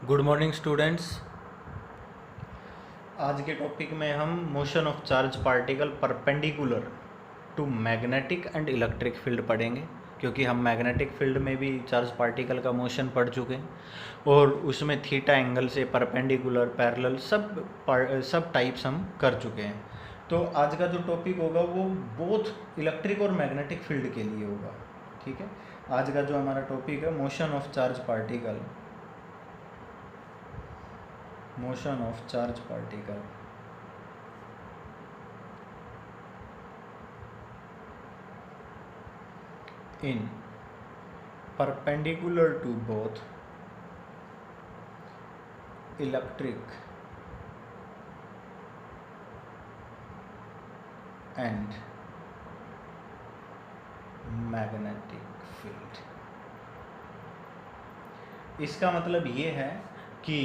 Good morning students. आज के topic में हम motion of charge particle perpendicular to magnetic and electric field पढ़ेंगे, क्योंकि हम मैग्नेटिक फील्ड में भी चार्ज पार्टिकल का मोशन पढ़ चुके हैं और उसमें थीटा एंगल से परपेंडिकुलर पैरेलल सब टाइप्स हम कर चुके हैं। तो आज का जो टॉपिक होगा वो बोथ इलेक्ट्रिक और मैग्नेटिक फील्ड के लिए होगा। ठीक है, आज का जो हमारा टॉपिक है motion of charge particle, motion of charge particle in perpendicular to both electric and magnetic field। इसका मतलब ये है कि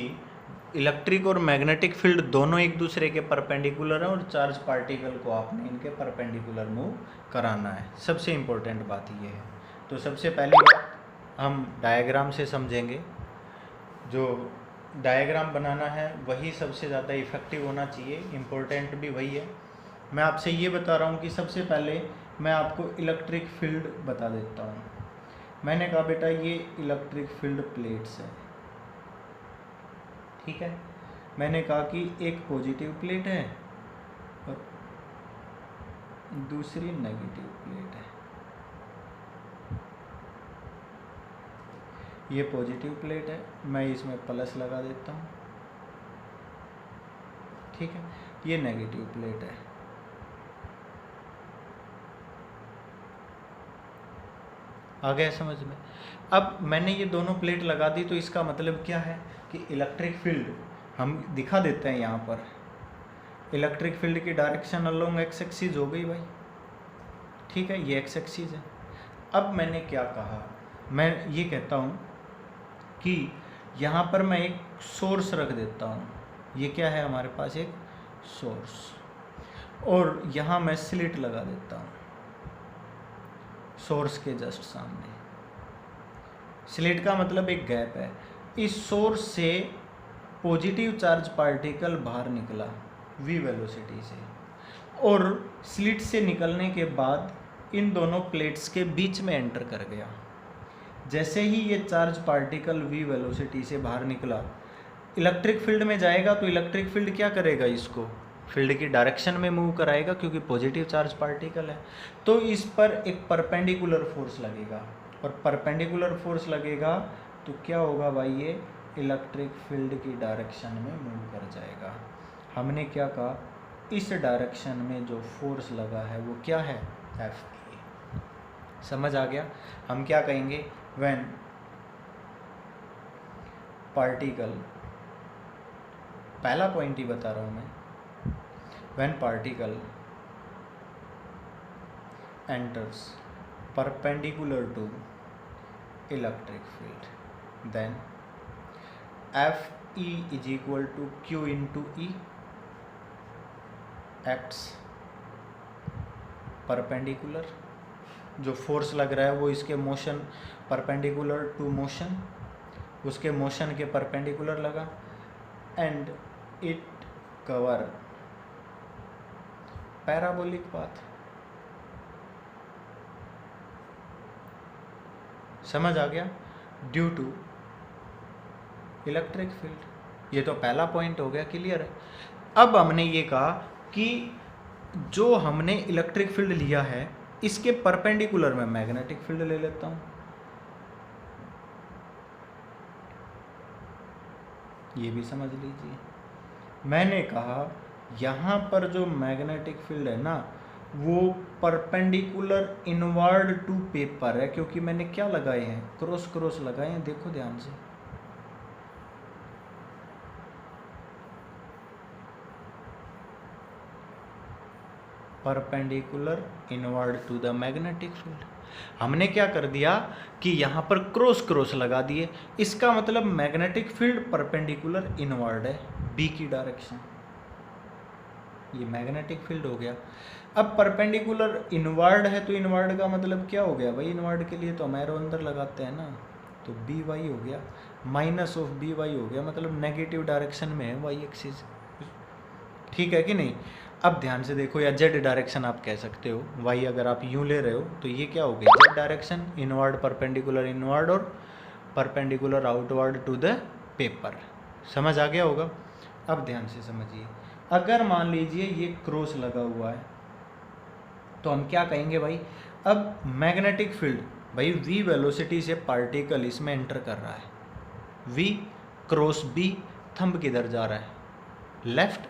इलेक्ट्रिक और मैग्नेटिक फील्ड दोनों एक दूसरे के परपेंडिकुलर हैं और चार्ज पार्टिकल को आपने इनके परपेंडिकुलर मूव कराना है। सबसे इम्पोर्टेंट बात ये है। तो सबसे पहली बात हम डायग्राम से समझेंगे। जो डायग्राम बनाना है वही सबसे ज़्यादा इफ़ेक्टिव होना चाहिए, इम्पोर्टेंट भी वही है। मैं आपसे ये बता रहा हूँ कि सबसे पहले मैं आपको इलेक्ट्रिक फील्ड बता देता हूँ। मैंने कहा बेटा ये इलेक्ट्रिक फील्ड प्लेट्स है, ठीक है। मैंने कहा कि एक पॉजिटिव प्लेट है और दूसरी नेगेटिव प्लेट है। ये पॉजिटिव प्लेट है, मैं इसमें प्लस लगा देता हूँ, ठीक है। ये नेगेटिव प्लेट है। आ गया समझ में? अब मैंने ये दोनों प्लेट लगा दी, तो इसका मतलब क्या है कि इलेक्ट्रिक फील्ड हम दिखा देते हैं यहाँ पर। इलेक्ट्रिक फील्ड की डायरेक्शन अलोंग एक्स एक्सिस हो गई भाई, ठीक है। ये एक्स एक्सिस है। अब मैंने क्या कहा, मैं ये कहता हूँ कि यहाँ पर मैं एक सोर्स रख देता हूँ। ये क्या है हमारे पास, एक सोर्स, और यहाँ मैं स्लिट लगा देता हूँ सोर्स के जस्ट सामने। स्लिट का मतलब एक गैप है। इस सोर्स से पॉजिटिव चार्ज पार्टिकल बाहर निकला v वेलोसिटी से, और स्लिट से निकलने के बाद इन दोनों प्लेट्स के बीच में एंटर कर गया। जैसे ही ये चार्ज पार्टिकल v वेलोसिटी से बाहर निकला, इलेक्ट्रिक फील्ड में जाएगा तो इलेक्ट्रिक फील्ड क्या करेगा, इसको फील्ड की डायरेक्शन में मूव कराएगा, क्योंकि पॉजिटिव चार्ज पार्टिकल है। तो इस पर एक परपेंडिकुलर फोर्स लगेगा, और परपेंडिकुलर फोर्स लगेगा तो क्या होगा भाई, ये इलेक्ट्रिक फील्ड की डायरेक्शन में मूव कर जाएगा। हमने क्या कहा, इस डायरेक्शन में जो फोर्स लगा है वो क्या है, एफ। समझ आ गया? हम क्या कहेंगे, व्हेन पार्टिकल, पहला पॉइंट ही बता रहा हूँ मैं, when particle enters perpendicular to electric field, then Fe is equal to Q into E, acts perpendicular। जो फोर्स लग रहा है वो इसके मोशन परपेंडिकुलर टू मोशन, उसके मोशन के परपेंडिकुलर लगा, and it cover parabolic path. समझ आ गया? Due to electric field. ये तो पहला पॉइंट हो गया, क्लियर है। अब हमने ये कहा कि जो हमने इलेक्ट्रिक फील्ड लिया है इसके परपेंडिकुलर में मैग्नेटिक फील्ड ले लेता हूं। ये भी समझ लीजिए। मैंने कहा यहाँ पर जो मैग्नेटिक फील्ड है ना, वो परपेंडिकुलर इनवर्ड टू पेपर है, क्योंकि मैंने क्या लगाए हैं, क्रॉस क्रॉस लगाए हैं। देखो ध्यान से, perpendicular inward to the magnetic field. हमने क्या कर दिया कि यहाँ पर क्रॉस क्रॉस लगा दिए। इसका मतलब मैग्नेटिक फील्ड परपेंडिकुलर इनवर्ड है, बी की डायरेक्शन। ये मैग्नेटिक फील्ड हो गया। अब परपेंडिकुलर इनवर्ड है, तो इनवर्ड का मतलब क्या हो गया भाई, इनवर्ड के लिए तो हम एरो अंदर लगाते हैं ना, तो बी वाई हो गया। माइनस ऑफ बी वाई हो गया, मतलब नेगेटिव डायरेक्शन में है वाई एक्सिस। ठीक है कि नहीं? अब ध्यान से देखो, या जेड डायरेक्शन आप कह सकते हो, वाई अगर आप यूँ ले रहे हो तो ये क्या हो गया, z direction, inward perpendicular inward और perpendicular outward to the paper. समझ आ गया होगा? अब ध्यान से समझिए, अगर मान लीजिए ये क्रॉस लगा हुआ है तो हम क्या कहेंगे भाई, अब मैग्नेटिक फील्ड, भाई v वेलोसिटी से पार्टिकल इसमें एंटर कर रहा है, v क्रॉस b, थंब किधर जा रहा है, लेफ्ट,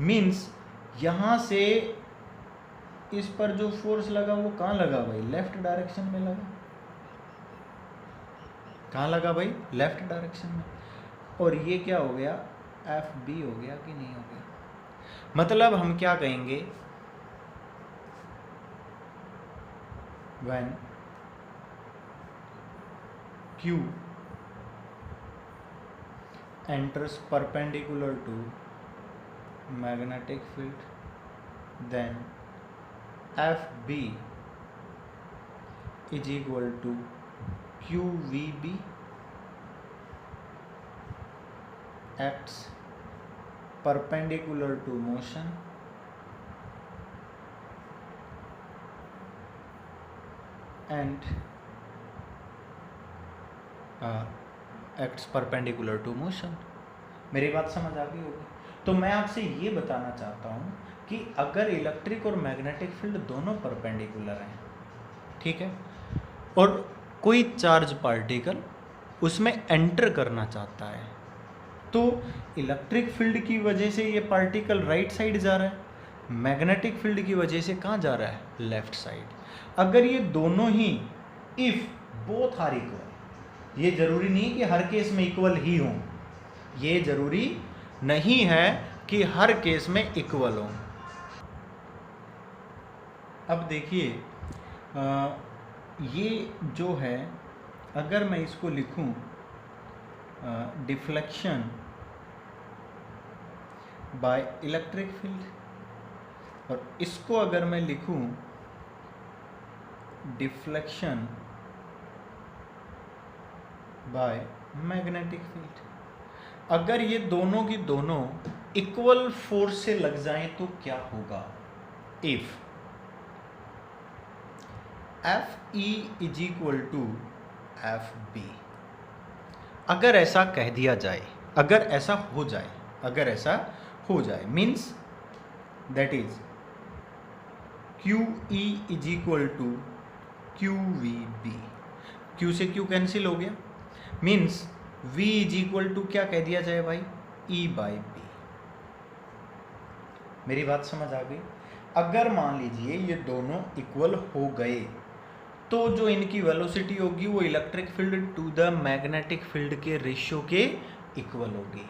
मीन्स यहाँ से इस पर जो फोर्स लगा वो कहाँ लगा भाई, लेफ्ट डायरेक्शन में लगा। कहाँ लगा भाई, लेफ्ट डायरेक्शन में। और ये क्या हो गया, एफ बी हो गया कि नहीं हो गया? मतलब हम क्या कहेंगे, when Q enters perpendicular to magnetic field, then FB is equal to QVB acts perpendicular to motion and acts perpendicular to motion। मेरी बात समझ आ गई होगी? तो मैं आपसे ये बताना चाहता हूँ कि अगर इलेक्ट्रिक और मैग्नेटिक फील्ड दोनों परपेंडिकुलर हैं, ठीक है, और कोई चार्ज पार्टिकल उसमें एंटर करना चाहता है, तो इलेक्ट्रिक फील्ड की वजह से ये पार्टिकल राइट साइड जा रहा है, मैग्नेटिक फील्ड की वजह से कहाँ जा रहा है, लेफ्ट साइड। अगर ये दोनों ही, इफ बोथ आर इक्वल, ये जरूरी नहीं कि हर केस में इक्वल ही हों, ये जरूरी नहीं है कि हर केस में इक्वल हों। अब देखिए, ये जो है, अगर मैं इसको लिखूं डिफ्लेक्शन बाय इलेक्ट्रिक फील्ड, और इसको अगर मैं लिखूं डिफ्लेक्शन बाय मैग्नेटिक फील्ड, अगर ये दोनों की दोनों इक्वल फोर्स से लग जाएं तो क्या होगा, if F E is equal to F B. अगर ऐसा कह दिया जाए, अगर ऐसा हो जाए, अगर ऐसा हो जाए, means that is Q E is equal to Q V B, Q से क्यू कैंसिल हो गया, means v is equal to क्या कह दिया जाए भाई, e बाई बी। मेरी बात समझ आ गई? अगर मान लीजिए ये दोनों इक्वल हो गए तो जो इनकी वेलोसिटी होगी वो electric field to the magnetic field के रेशियो के इक्वल होगी।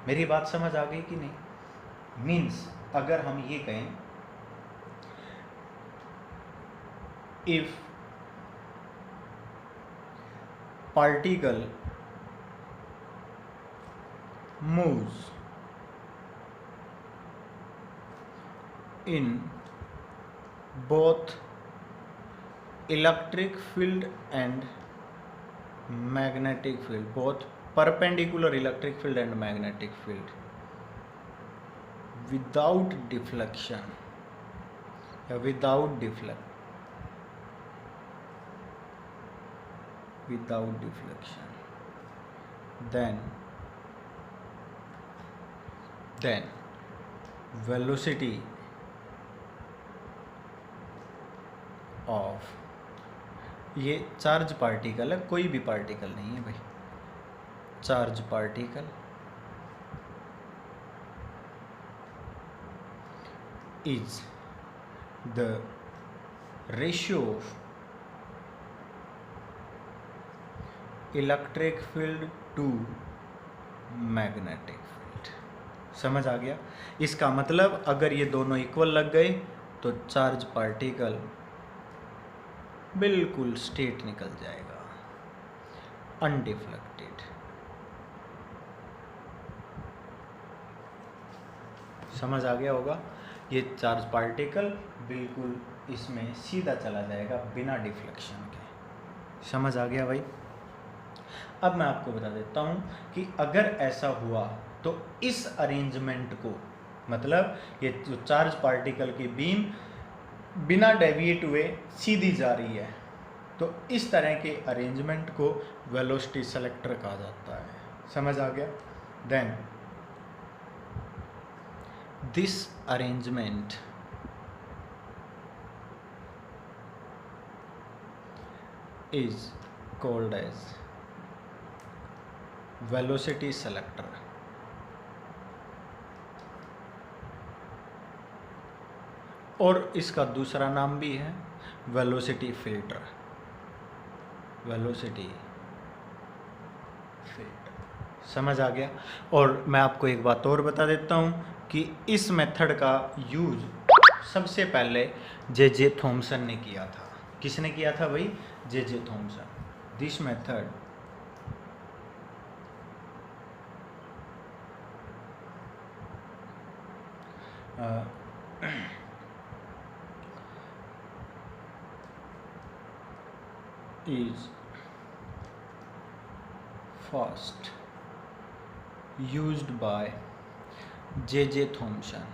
मेरी बात समझ आ गई कि नहीं? मीन्स अगर हम ये कहें, if particle moves in both electric field and magnetic field, both perpendicular electric field and magnetic field, without deflection, without deflection, then velocity of, ये चार्ज पार्टिकल है, कोई भी पार्टिकल नहीं है भाई, charge particle is the ratio of electric field to magnetic field. समझ आ गया? इसका मतलब अगर ये दोनों इक्वल लग गए तो चार्ज पार्टिकल बिल्कुल स्ट्रेट निकल जाएगा, अनडिफ्लेक्टेड। समझ आ गया होगा? ये चार्ज पार्टिकल बिल्कुल इसमें सीधा चला जाएगा बिना डिफ्लेक्शन के। समझ आ गया भाई? अब मैं आपको बता देता हूँ कि अगर ऐसा हुआ तो इस अरेंजमेंट को, मतलब ये जो चार्ज पार्टिकल की बीम बिना डेविएट हुए सीधी जा रही है, तो इस तरह के अरेंजमेंट को वेलोसिटी सेलेक्टर कहा जाता है। समझ आ गया? Then this arrangement is called as velocity selector. और इसका दूसरा नाम भी है वेलोसिटी फिल्टर। वेलोसिटी फिल्टर, समझ आ गया? और मैं आपको एक बात और बता देता हूँ कि इस मेथड का यूज सबसे पहले जे थॉमसन ने किया था। किसने किया था भाई? J Thomson. This method is first used by J. Thomson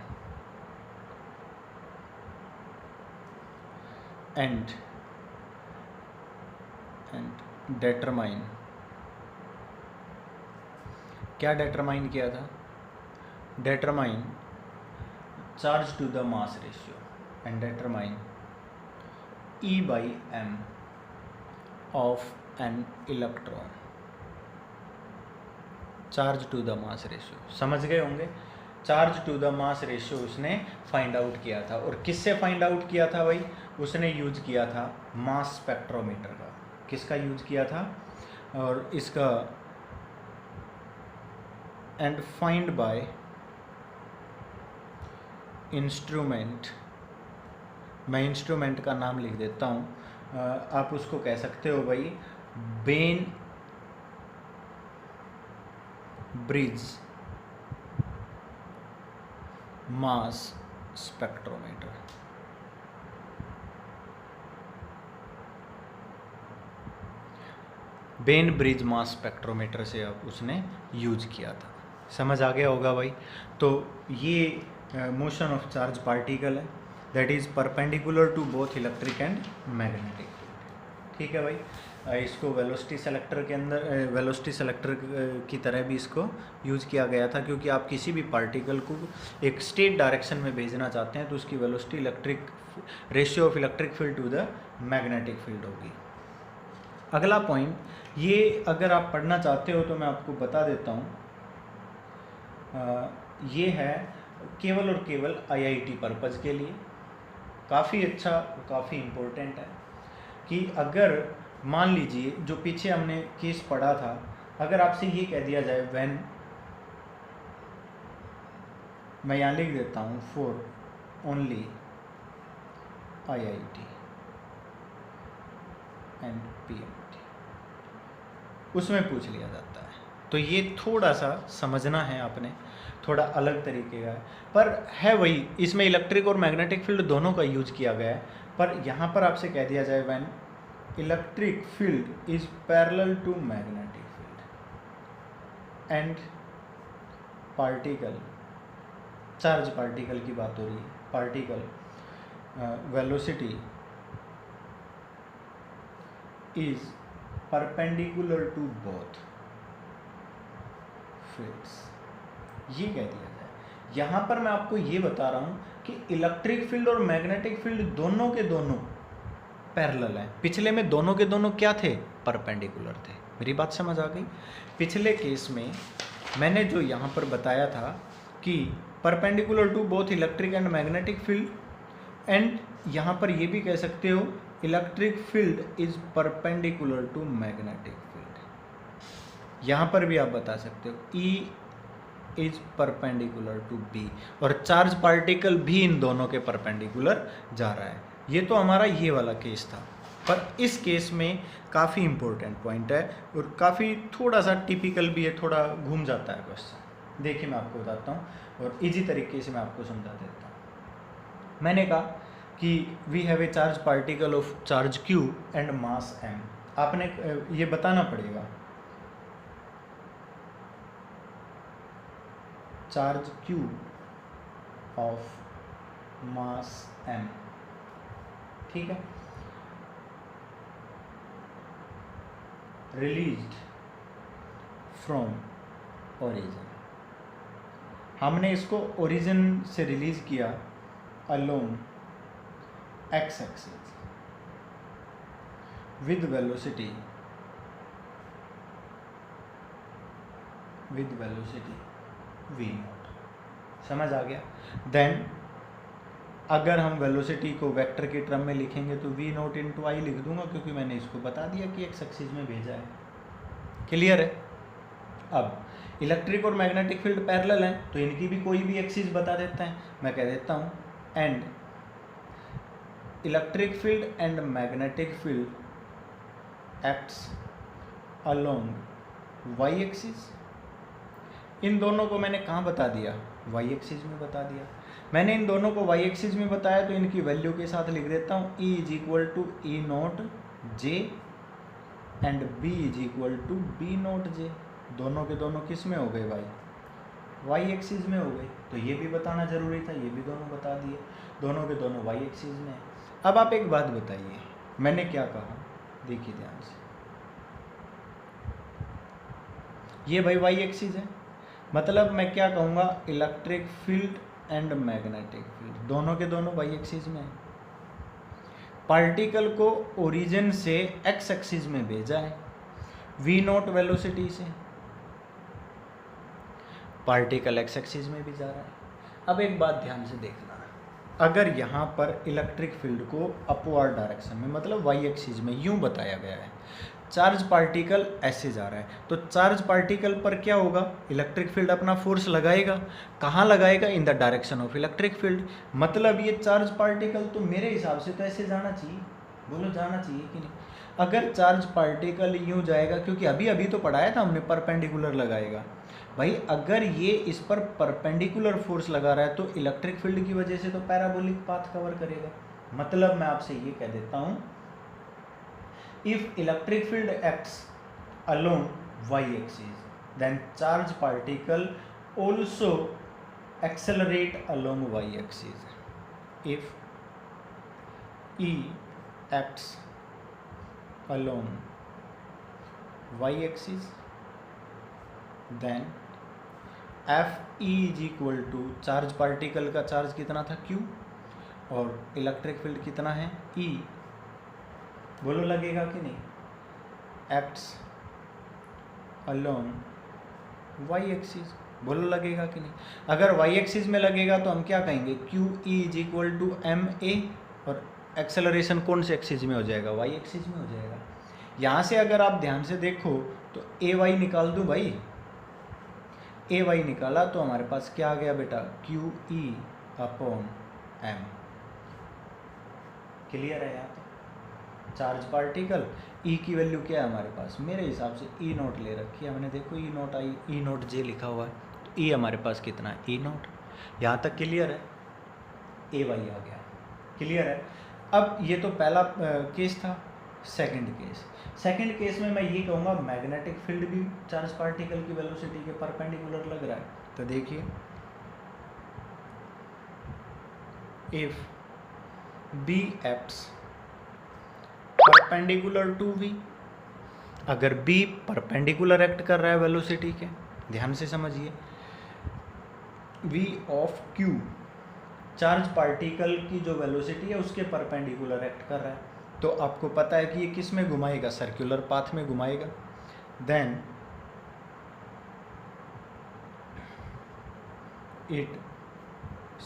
and determine, क्या determine किया था? determine charge to the mass ratio and determine E by m of an electron, charge to the mass ratio. समझ गए होंगे? Charge to the mass ratio उसने find out किया था। और किससे फाइंड आउट किया था भाई? उसने यूज किया था मास स्पेक्ट्रोमीटर का। किसका यूज किया था? और इसका एंड फाइंड बाय इंस्ट्रूमेंट, मैं इंस्ट्रूमेंट का नाम लिख देता हूँ, आप उसको कह सकते हो भाई बेन ब्रिज मास स्पेक्ट्रोमीटर। बेन ब्रिज मास स्पेक्ट्रोमीटर से अब उसने यूज किया था। समझ आ गया होगा भाई? तो ये मोशन ऑफ चार्ज पार्टिकल है that is perpendicular to both electric and magnetic. ठीक है भाई? इसको वेलोसिटी सेलेक्टर के अंदर, वेलोसिटी सेलेक्टर की तरह भी इसको यूज़ किया गया था, क्योंकि आप किसी भी पार्टिकल को एक स्टेट डायरेक्शन में भेजना चाहते हैं तो उसकी velocity electric ratio of electric field to the magnetic field होगी। अगला पॉइंट, ये अगर आप पढ़ना चाहते हो तो मैं आपको बता देता हूँ, ये है केवल और केवल आईआईटी पर्पज़ के लिए। काफ़ी अच्छा, काफ़ी इम्पोर्टेंट है कि अगर मान लीजिए जो पीछे हमने केस पढ़ा था, अगर आपसे ये कह दिया जाए व्हेन, मैं यहाँ लिख देता हूँ for only IIT and PMT, उसमें पूछ लिया जाता है। तो ये थोड़ा सा समझना है आपने, थोड़ा अलग तरीके का है, पर है वही, इसमें इलेक्ट्रिक और मैग्नेटिक फील्ड दोनों का यूज किया गया है। पर यहाँ पर आपसे कह दिया जाए when electric field is parallel to magnetic field and particle, charge particle की बात हो रही है, particle velocity is perpendicular to both fields, ये कह दिया जाए। यहाँ पर मैं आपको ये बता रहा हूँ कि इलेक्ट्रिक फील्ड और मैग्नेटिक फील्ड दोनों के दोनों पैरेलल हैं। पिछले में दोनों के दोनों क्या थे? परपेंडिकुलर थे। मेरी बात समझ आ गई? पिछले केस में मैंने जो यहाँ पर बताया था कि perpendicular to both electric and magnetic field, and यहाँ पर ये भी कह सकते हो electric field is perpendicular to magnetic field. यहाँ पर भी आप बता सकते हो E is perpendicular to B, और चार्ज पार्टिकल भी इन दोनों के परपेंडिकुलर जा रहा है। ये तो हमारा ये वाला केस था, पर इस केस में काफ़ी इम्पोर्टेंट पॉइंट है और काफ़ी थोड़ा सा टिपिकल भी है, थोड़ा घूम जाता है क्वेश्चन। देखिए मैं आपको बताता हूँ और इजी तरीके से मैं आपको समझा देता हूँ। मैंने कहा कि we have a charge particle of charge Q and mass M। आपने ये बताना पड़ेगा charge q of mass m, ठीक है, रिलीज्ड फ्रॉम ओरिजिन। हमने इसको ओरिजिन से रिलीज किया along x axis with velocity v not. समझ आ गया? देन अगर हम वेलोसिटी को वेक्टर के टर्म में लिखेंगे तो v नॉट इंटू आई लिख दूंगा, क्योंकि मैंने इसको बता दिया कि एक्स एक्सिस में भेजा है। क्लियर है? अब इलेक्ट्रिक और मैग्नेटिक फील्ड पैरेलल हैं तो इनकी भी कोई भी एक्सिस बता देते हैं। मैं कह देता हूँ and electric field and magnetic field acts along y axis. इन दोनों को मैंने कहाँ बता दिया? वाई एक्सिस में बता दिया। मैंने इन दोनों को वाई एक्सिस में बताया तो इनकी वैल्यू के साथ लिख देता हूँ E is equal to e nought j and B is equal to b nought j. दोनों के दोनों किस में हो गए भाई? वाई एक्सिस में हो गए। तो ये भी बताना जरूरी था, ये भी दोनों बता दिए, दोनों के दोनों वाई एक्सिस में है। अब आप एक बात बताइए, मैंने क्या कहा? देखिए ध्यान से, ये भाई वाई एक्सिस है, मतलब मैं क्या कहूँगा? Electric field and magnetic field दोनों के दोनों वाई एक्सिस में है। पार्टिकल को ओरिजिन से एक्स एक्सिस में भेजा है v नॉट वेलोसिटी से, पार्टिकल एक्स एक्सिस में भी जा रहा है। अब एक बात ध्यान से देखना, अगर यहाँ पर इलेक्ट्रिक फील्ड को अपवर्ड डायरेक्शन में मतलब वाई एक्सिस में यूं बताया गया है, चार्ज पार्टिकल ऐसे जा रहा है, तो चार्ज पार्टिकल पर क्या होगा? इलेक्ट्रिक फील्ड अपना फोर्स लगाएगा। कहाँ लगाएगा? In the direction of electric field. मतलब ये चार्ज पार्टिकल तो मेरे हिसाब से तो ऐसे जाना चाहिए। बोलो जाना चाहिए कि नहीं? अगर चार्ज पार्टिकल यूं जाएगा, क्योंकि अभी अभी तो पढ़ाया था हमने परपेंडिकुलर लगाएगा भाई, अगर ये इस पर परपेंडिकुलर फोर्स लगा रहा है तो इलेक्ट्रिक फील्ड की वजह से तो पैराबोलिक पाथ कवर करेगा। मतलब मैं आपसे ये कह देता हूँ, if electric field acts along y-axis, then charge particle also accelerate along y-axis. If E acts along y-axis, then Fe is equal to charge particle का चार्ज कितना था? Q, और इलेक्ट्रिक फील्ड कितना है? E। बोलो लगेगा कि नहीं? Acts along y axis. बोलो लगेगा कि नहीं? अगर वाई एक्सिस में लगेगा तो हम क्या कहेंगे? Q E is equal to M A, और एक्सेलरेशन कौन से एक्सिस में हो जाएगा? वाई एक्सिस में हो जाएगा। यहाँ से अगर आप ध्यान से देखो तो ए वाई निकाल दूँ भाई, ए वाई निकाला तो हमारे पास क्या आ गया बेटा? Q E upon M. Clear है? यहाँ चार्ज पार्टिकल E की वैल्यू क्या है हमारे पास? मेरे हिसाब से E नोट ले रखी है हमने, देखो E नोट आई, E नोट जे लिखा हुआ है, तो E हमारे पास कितना है? E note. यहाँ तक क्लियर है? ए वाई आ गया। क्लियर है? अब ये तो पहला केस था। सेकंड केस में मैं ये कहूँगा मैग्नेटिक फील्ड भी चार्ज पार्टिकल की वेलोसिटी के परपेंडिकुलर लग रहा है। तो देखिए, if B acts perpendicular to V, अगर B परपेंडिकुलर एक्ट कर रहा है वेलोसिटी के, ध्यान से समझिए, V of Q charge particle की जो वेलोसिटी है उसके परपेंडिकुलर एक्ट कर रहा है, तो आपको पता है कि ये किस में घुमाएगा? सर्कुलर पाथ में घुमाएगा। Then it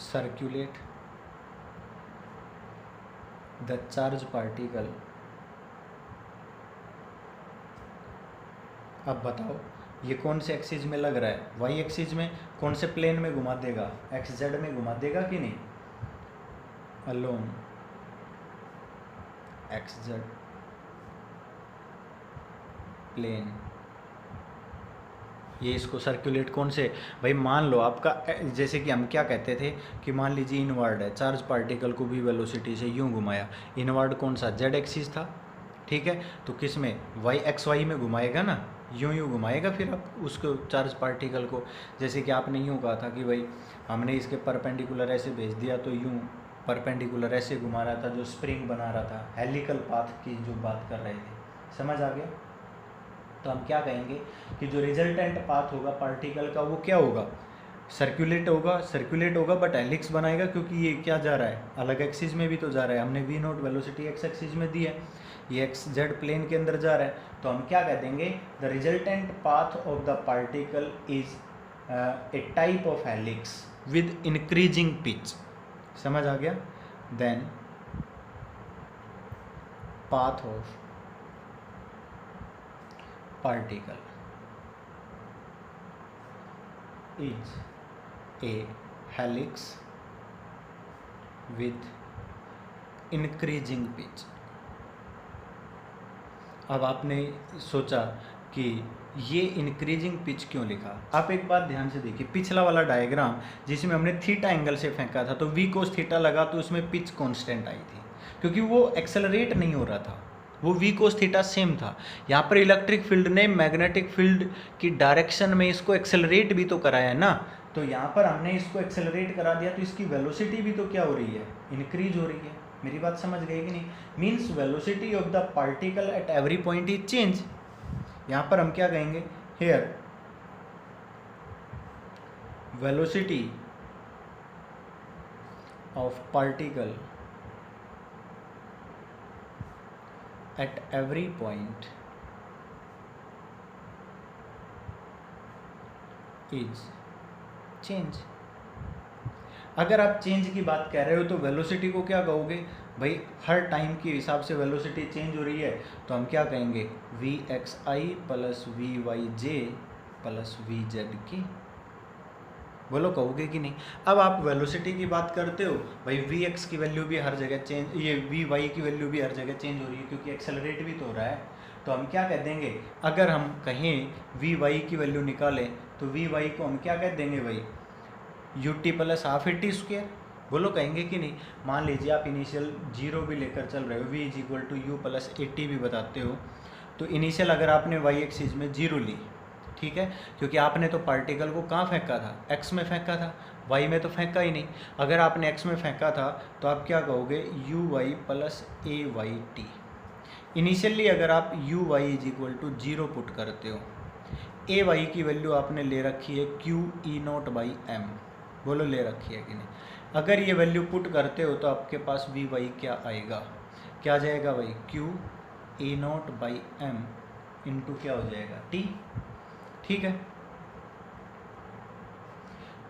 circulate the charge particle. अब बताओ ये कौन से एक्सिस में लग रहा है? वाई एक्सिस में। कौन से प्लेन में घुमा देगा? एक्स जेड में घुमा देगा कि नहीं? Along X Z plane. ये इसको सर्कुलेट कौन से? भाई मान लो आपका, जैसे कि हम क्या कहते थे कि मान लीजिए इनवर्ड है, चार्ज पार्टिकल को भी वेलोसिटी से यूं घुमाया। इनवर्ड कौन सा? जेड एक्सिस था, ठीक है, तो किस में? वाई एक्स वाई में घुमाएगा ना, यूं घुमाएगा फिर आप उसको चार्ज पार्टिकल को। जैसे कि आपने यूं कहा था कि भाई हमने इसके परपेंडिकुलर ऐसे भेज दिया तो यूं परपेंडिकुलर ऐसे घुमा रहा था, जो स्प्रिंग बना रहा था, हेलिकल पाथ की जो बात कर रहे थे। समझ आ गया? तो हम क्या कहेंगे कि जो रिजल्टेंट पाथ होगा पार्टिकल का वो क्या होगा, सर्कुलेट होगा बट हेलिक्स बनाएगा, क्योंकि ये क्या जा रहा है, अलग एक्सिस में भी तो जा रहा है। हमने V naught velocity X axis में दी है, ये एक्स जेड प्लेन के अंदर जा रहा है, तो हम क्या कह देंगे, the resultant path of the particle is a type of helix with increasing pitch. समझ आ गया? Then path of particle is a helix with increasing pitch। अब आपने सोचा कि ये इंक्रीजिंग पिच क्यों लिखा। आप एक बात ध्यान से देखिए, पिछला वाला डायग्राम जिसमें हमने थीटा एंगल से फेंका था तो वी कोस थीटा लगा तो उसमें पिच कांस्टेंट आई थी, क्योंकि वो एक्सेलरेट नहीं हो रहा था, वो वी कोस थीटा सेम था। यहाँ पर इलेक्ट्रिक फील्ड ने मैग्नेटिक फील्ड की डायरेक्शन में इसको एक्सेलरेट भी तो कराया है ना, तो यहाँ पर हमने इसको एक्सेलरेट करा दिया तो इसकी वेलोसिटी भी तो क्या हो रही है, इंक्रीज हो रही है। मेरी बात समझ गई कि नहीं? Means velocity of the particle at every point is change. यहाँ पर हम क्या कहेंगे, here velocity of particle at every point is change। अगर आप चेंज की बात कह रहे हो तो वेलोसिटी को क्या कहोगे भाई, हर टाइम के हिसाब से वेलोसिटी चेंज हो रही है, तो हम क्या कहेंगे, V X I plus V Y J plus V Z की। बोलो कहोगे कि नहीं? अब आप वेलोसिटी की बात करते हो, भाई वी एक्स की वैल्यू भी हर जगह चेंज, ये वी वाई की वैल्यू भी हर जगह चेंज हो रही है, क्योंकि एक्सेलरेट भी तो हो रहा है। तो हम क्या कह देंगे, अगर हम कहें वी वाई की वैल्यू निकालें तो वी वाई को हम क्या कह देंगे भाई, you T plus half A T square. बोलो कहेंगे कि नहीं? मान लीजिए आप इनिशियल जीरो भी लेकर चल रहे हो, V is equal to U plus A T भी बताते हो, तो इनिशियल अगर आपने वाई एक्सिस में जीरो ली, ठीक है, क्योंकि आपने तो पार्टिकल को कहाँ फेंका था, एक्स में फेंका था, वाई में तो फेंका ही नहीं। अगर आपने एक्स में फेंका था तो आप क्या कहोगे, U Y plus A Y T. Initially अगर आप U Y is equal to zero put करते हो, ए वाई की वैल्यू आपने ले रखी है Q E naught by M. बोलो ले रखी है कि नहीं? अगर ये वैल्यू पुट करते हो तो आपके पास वी वाई क्या आएगा, क्या जाएगा भाई, Q A naught by M into क्या हो जाएगा, टी। ठीक है,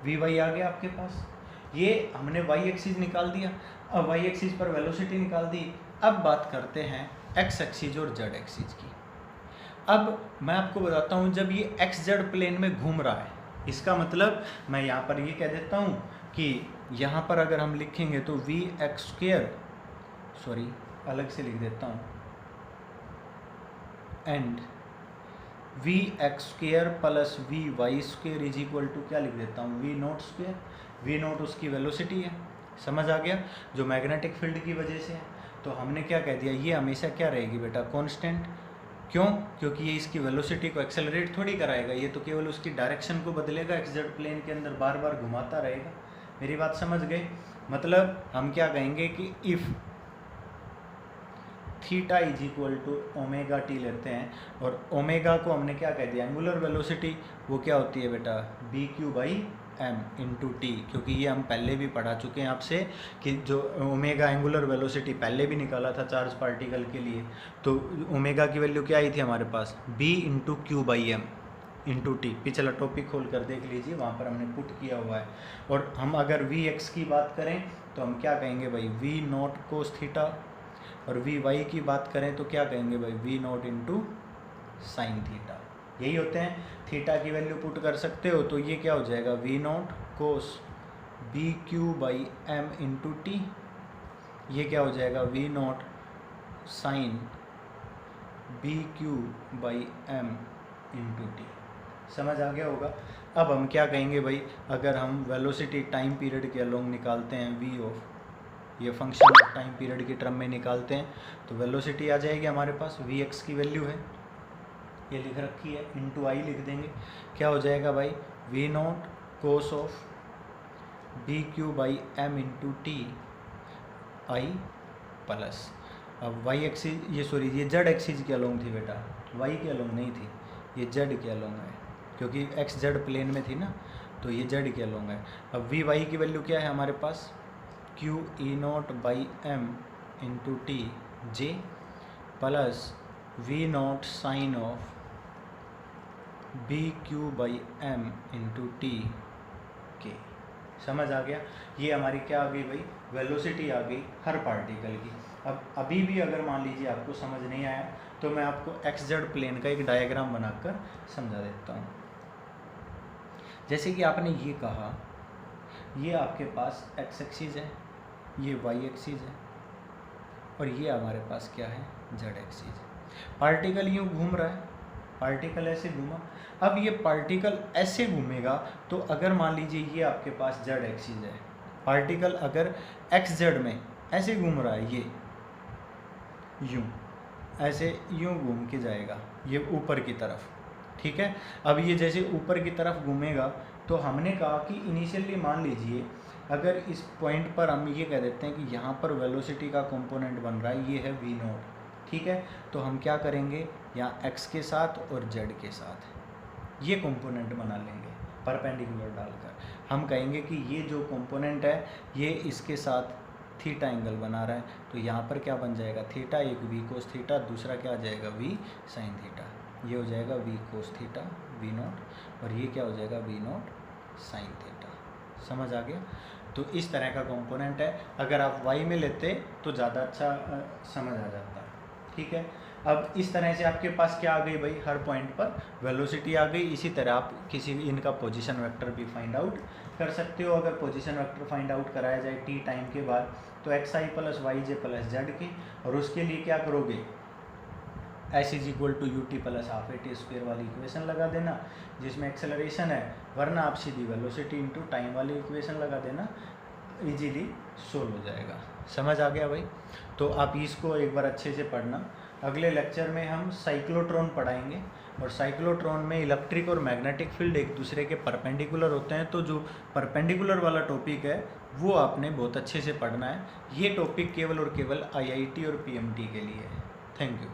वी वाई आ गया आपके पास। ये हमने वाई एक्सिस निकाल दिया, अब वाई एक्सिस पर वेलोसिटी निकाल दी। अब बात करते हैं एक्स एक्सिस और जेड एक्सिस की। अब मैं आपको बताता हूँ, जब ये एक्स जेड प्लेन में घूम रहा है, इसका मतलब मैं यहाँ पर ये कह देता हूँ कि यहाँ पर अगर हम लिखेंगे तो वी एक्स स्क्वेयर, सॉरी अलग से लिख देता हूँ, and V X square plus V Y square is equal to क्या लिख देता हूँ, V naught square. V naught उसकी वेलोसिटी है, समझ आ गया, जो मैग्नेटिक फील्ड की वजह से है। तो हमने क्या कह दिया, ये हमेशा क्या रहेगी बेटा, कांस्टेंट। क्यों? क्योंकि ये इसकी वेलोसिटी को एक्सेलरेट थोड़ी कराएगा, ये तो केवल उसकी डायरेक्शन को बदलेगा, एक्स जेड प्लेन के अंदर बार बार घुमाता रहेगा। मेरी बात समझ गए? मतलब हम क्या कहेंगे कि if theta is equal to omega T लेते हैं, और ओमेगा को हमने क्या कह दिया, एंगुलर वेलोसिटी, वो क्या होती है बेटा, B Q by M into T. क्योंकि ये हम पहले भी पढ़ा चुके हैं आपसे कि जो ओमेगा एंगुलर वेलोसिटी पहले भी निकाला था चार्ज पार्टिकल के लिए, तो ओमेगा की वैल्यू क्या आई थी हमारे पास, b into q by M into t. पिछला टॉपिक खोल कर देख लीजिए, वहाँ पर हमने पुट किया हुआ है। और हम अगर वी एक्स की बात करें तो हम क्या कहेंगे भाई, वी नॉट कोस थीटा, और वी वाई की बात करें तो क्या कहेंगे भाई, V naught into sine theta. यही होते हैं। थीटा की वैल्यू पुट कर सकते हो तो ये क्या हो जाएगा, V naught cos B Q by M into T. ये क्या हो जाएगा, V not sine B Q by M into T. समझ आ गया होगा। अब हम क्या कहेंगे भाई, अगर हम वेलोसिटी टाइम पीरियड के अलोंग निकालते हैं, वी ऑफ ये फंक्शन ऑफ टाइम पीरियड के टर्म में निकालते हैं, तो वेलोसिटी आ जाएगी हमारे पास, वी एक्स की वैल्यू है ये लिख रखी है, इंटू आई लिख देंगे, क्या हो जाएगा भाई, V naught cos of B Q by M into T I plus, अब वाई एक्सिस, ये सॉरी ये जेड एक्सिस के अलोंग थी बेटा, वाई के अलोंग नहीं थी, ये जेड के अलोंग है, क्योंकि एक्स जेड प्लेन में थी ना, तो ये जेड के अलोंग है। अब वी वाई की वैल्यू क्या है हमारे पास, q e nought by M into t j plus v not sine of B Q by M into t k. समझ आ गया, ये हमारी क्या आ गई भाई, वेलोसिटी आ गई हर पार्टिकल की। अब अभी भी अगर मान लीजिए आपको समझ नहीं आया तो मैं आपको एक्स जेड प्लेन का एक डायग्राम बनाकर समझा देता हूँ। जैसे कि आपने ये कहा, ये आपके पास एक्स एक्सिस है, ये वाई एक्सिस है, और ये हमारे पास क्या है, जेड एक्सिस। पार्टिकल यूँ घूम रहा है, पार्टिकल ऐसे घूमा, अब ये पार्टिकल ऐसे घूमेगा, तो अगर मान लीजिए ये आपके पास जेड एक्सिस है, पार्टिकल अगर एक्स जेड में ऐसे घूम रहा है, ये यूँ ऐसे यूँ घूम के जाएगा ये ऊपर की तरफ, ठीक है। अब ये जैसे ऊपर की तरफ घूमेगा, तो हमने कहा कि इनिशियली मान लीजिए अगर इस पॉइंट पर हम ये कह देते हैं कि यहाँ पर वेलोसिटी का कंपोनेंट बन रहा है, ये है वी नॉट, ठीक है। तो हम क्या करेंगे, यहाँ एक्स के साथ और जेड के साथ ये कंपोनेंट बना लेंगे परपेंडिकुलर डालकर। हम कहेंगे कि ये जो कंपोनेंट है ये इसके साथ थीटा एंगल बना रहा है, तो यहाँ पर क्या बन जाएगा, थीटा, एक वी कोस थीटा, दूसरा क्या आ जाएगा, वी साइन थीटा। ये हो जाएगा V cos theta V naught, और ये क्या हो जाएगा, वी नॉट साइन थीटा। समझ आ गया। तो इस तरह का कंपोनेंट है, अगर आप वाई में लेते तो ज़्यादा अच्छा समझ आ जाता, ठीक है। अब इस तरह से आपके पास क्या आ गई भाई, हर पॉइंट पर वेलोसिटी आ गई। इसी तरह आप किसी भी इनका पोजीशन वेक्टर भी फाइंड आउट कर सकते हो। अगर पोजीशन वेक्टर फाइंड आउट कराया जाए टी टाइम के बाद, तो X I plus Y J plus Z के, और उसके लिए क्या करोगे, S is equal to U T plus half A T square वाली इक्वेशन लगा देना, जिसमें एक्सेलरेशन है, वरना आप सीधी वेलोसिटी इंटू टाइम वाली इक्वेशन लगा देना, इजीली सोल्व हो जाएगा। समझ आ गया भाई। तो आप इसको एक बार अच्छे से पढ़ना। अगले लेक्चर में हम साइक्लोट्रॉन पढ़ाएंगे, और साइक्लोट्रॉन में इलेक्ट्रिक और मैग्नेटिक फील्ड एक दूसरे के परपेंडिकुलर होते हैं, तो जो परपेंडिकुलर वाला टॉपिक है वो आपने बहुत अच्छे से पढ़ना है। ये टॉपिक केवल और केवल आईआईटी और पीएमटी के लिए है। Thank you.